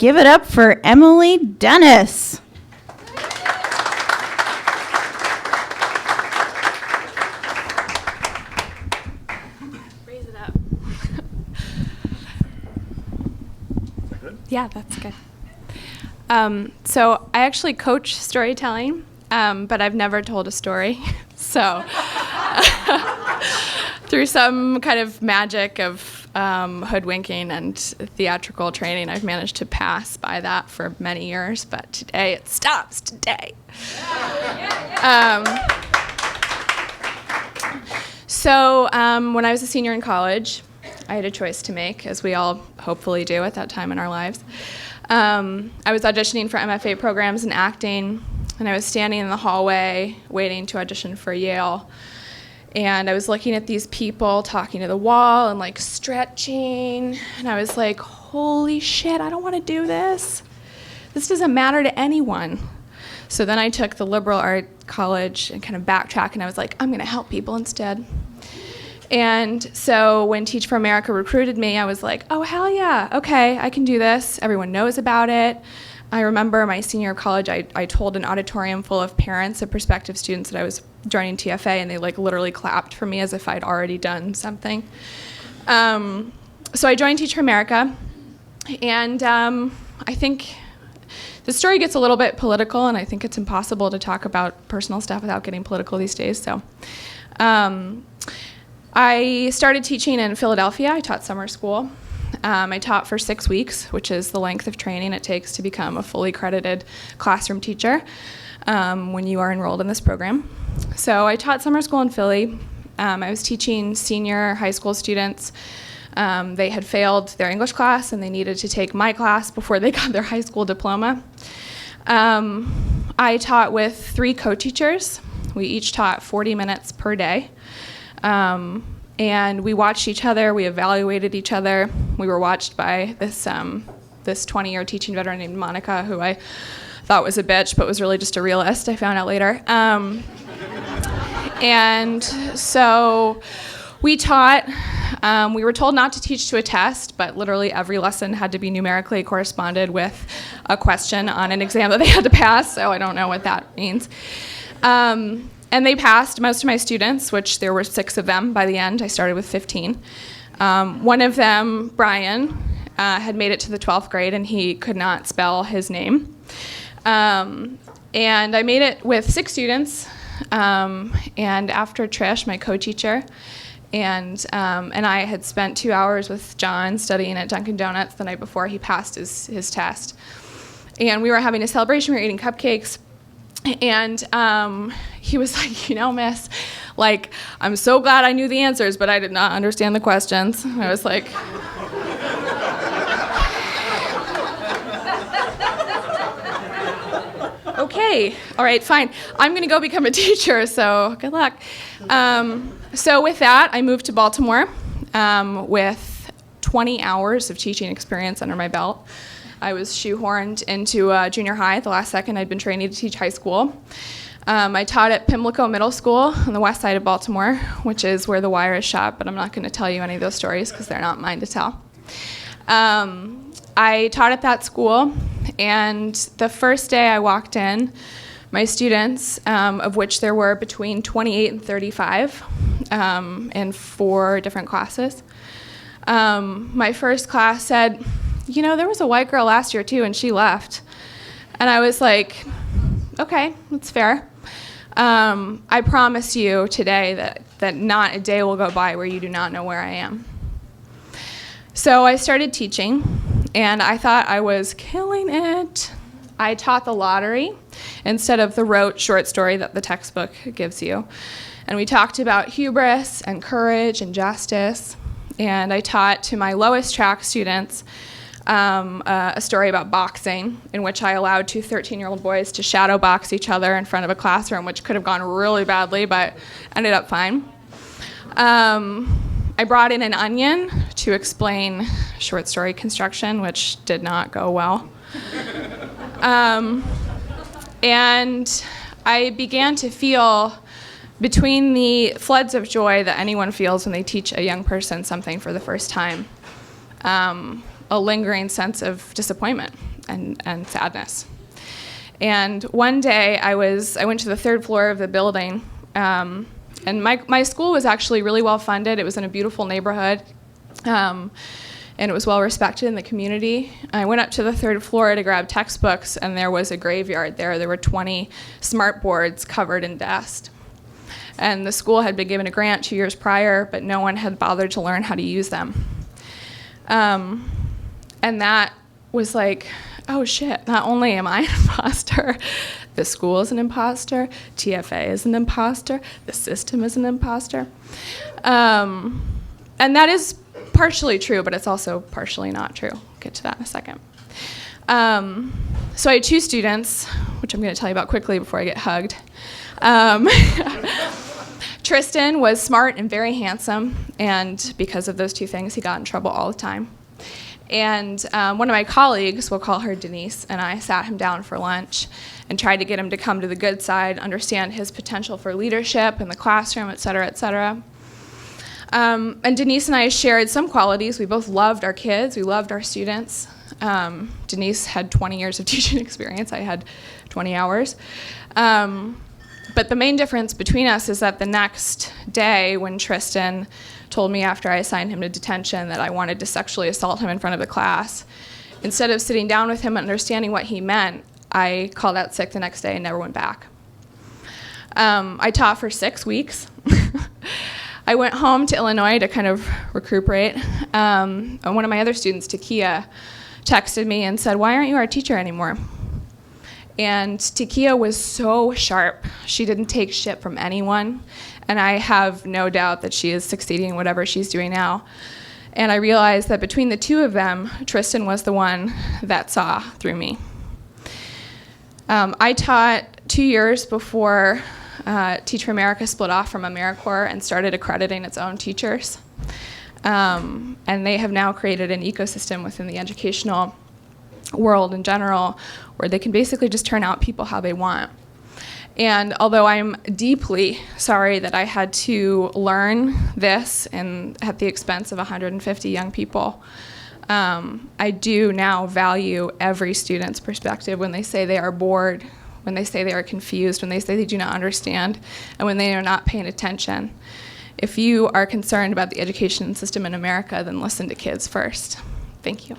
give it up for Emily Dennis. Raise it up. Yeah, that's good. So I actually coach storytelling, but I've never told a story. So through some kind of magic of hoodwinking and theatrical training, I've managed to pass by that for many years, but today it stops today. So when I was a senior in college, I had a choice to make, as we all hopefully do at that time in our lives. I was auditioning for MFA programs in acting, and I was standing in the hallway waiting to audition for Yale. And I was looking at these people talking to the wall and like stretching, and I was like, holy shit, I don't want to do this. This doesn't matter to anyone. So then I took the liberal art college and kind of backtracked, and I was like, I'm going to help people instead. And so when Teach for America recruited me, I was like, oh, hell yeah, okay, I can do this. Everyone knows about it. I remember my senior year of college, I told an auditorium full of parents of prospective students that I was joining TFA, and they like literally clapped for me as if I'd already done something. So I joined Teach for America, and I think the story gets a little bit political, and I think it's impossible to talk about personal stuff without getting political these days. So I started teaching in Philadelphia. I taught summer school. I taught for 6 weeks, which is the length of training it takes to become a fully credited classroom teacher when you are enrolled in this program. So I taught summer school in Philly. I was teaching senior high school students. They had failed their English class, and they needed to take my class before they got their high school diploma. I taught with 3 co-teachers. We each taught 40 minutes per day. And we watched each other, we evaluated each other. We were watched by this 20-year teaching veteran named Monica, who I thought was a bitch, but was really just a realist, I found out later. And so we taught, we were told not to teach to a test, but literally every lesson had to be numerically corresponded with a question on an exam that they had to pass, so I don't know what that means. And they passed, most of my students, which there were 6 of them by the end. I started with 15. One of them, Brian, had made it to the 12th grade, and he could not spell his name. And I made it with 6 students. And after Trish, my co-teacher, and I had spent 2 hours with John studying at Dunkin' Donuts the night before he passed his test. And we were having a celebration. We were eating cupcakes. And he was like, you know, miss, like, I'm so glad I knew the answers, but I did not understand the questions. I was like, okay, all right, fine. I'm going to go become a teacher, so good luck. So with that, I moved to Baltimore with 20 hours of teaching experience under my belt. I was shoehorned into junior high at the last second. I'd been training to teach high school. I taught at Pimlico Middle School on the west side of Baltimore, which is where The Wire is shot, but I'm not going to tell you any of those stories because they're not mine to tell. I taught at that school, and the first day I walked in, my students, of which there were between 28 and 35 in 4 different classes, my first class said, you know, there was a white girl last year too, and she left. And I was like, okay, that's fair. I promise you today that not a day will go by where you do not know where I am. So I started teaching, and I thought I was killing it. I taught the lottery instead of the rote short story that the textbook gives you. And we talked about hubris and courage and justice. And I taught to my lowest track students a story about boxing, in which I allowed 2 13-year-old boys to shadow box each other in front of a classroom, which could have gone really badly, but ended up fine. I brought in an onion to explain short story construction, which did not go well. And I began to feel, between the floods of joy that anyone feels when they teach a young person something for the first time, a lingering sense of disappointment and sadness. And one day I went to the third floor of the building, and my school was actually really well funded. It was in a beautiful neighborhood, and it was well respected in the community. I went up to the third floor to grab textbooks, and there was a graveyard there. There were 20 smart boards covered in dust. And the school had been given a grant 2 years prior, but no one had bothered to learn how to use them. And that was like, oh shit, not only am I an imposter, the school is an imposter, TFA is an imposter, the system is an imposter. And that is partially true, but it's also partially not true. I'll get to that in a second. So I had 2 students, which I'm going to tell you about quickly before I get hugged. Tristan was smart and very handsome, and because of those 2 things, he got in trouble all the time. And one of my colleagues, we'll call her Denise, and I sat him down for lunch and tried to get him to come to the good side, understand his potential for leadership in the classroom, et cetera, et cetera. And Denise and I shared some qualities. We both loved our kids. We loved our students. Denise had 20 years of teaching experience. I had 20 hours. But the main difference between us is that the next day when Tristan told me after I assigned him to detention that I wanted to sexually assault him in front of the class, instead of sitting down with him and understanding what he meant, I called out sick the next day and never went back. I taught for 6 weeks. I went home to Illinois to kind of recuperate. And one of my other students, Takia, texted me and said, "Why aren't you our teacher anymore?" And Takia was so sharp. She didn't take shit from anyone. And I have no doubt that she is succeeding in whatever she's doing now. And I realized that between the 2 of them, Tristan was the one that saw through me. I taught 2 years before Teach for America split off from AmeriCorps and started accrediting its own teachers. And they have now created an ecosystem within the educational world in general where they can basically just turn out people how they want. And although I'm deeply sorry that I had to learn this and at the expense of 150 young people, I do now value every student's perspective when they say they are bored, when they say they are confused, when they say they do not understand, and when they are not paying attention. If you are concerned about the education system in America, then listen to kids first. Thank you.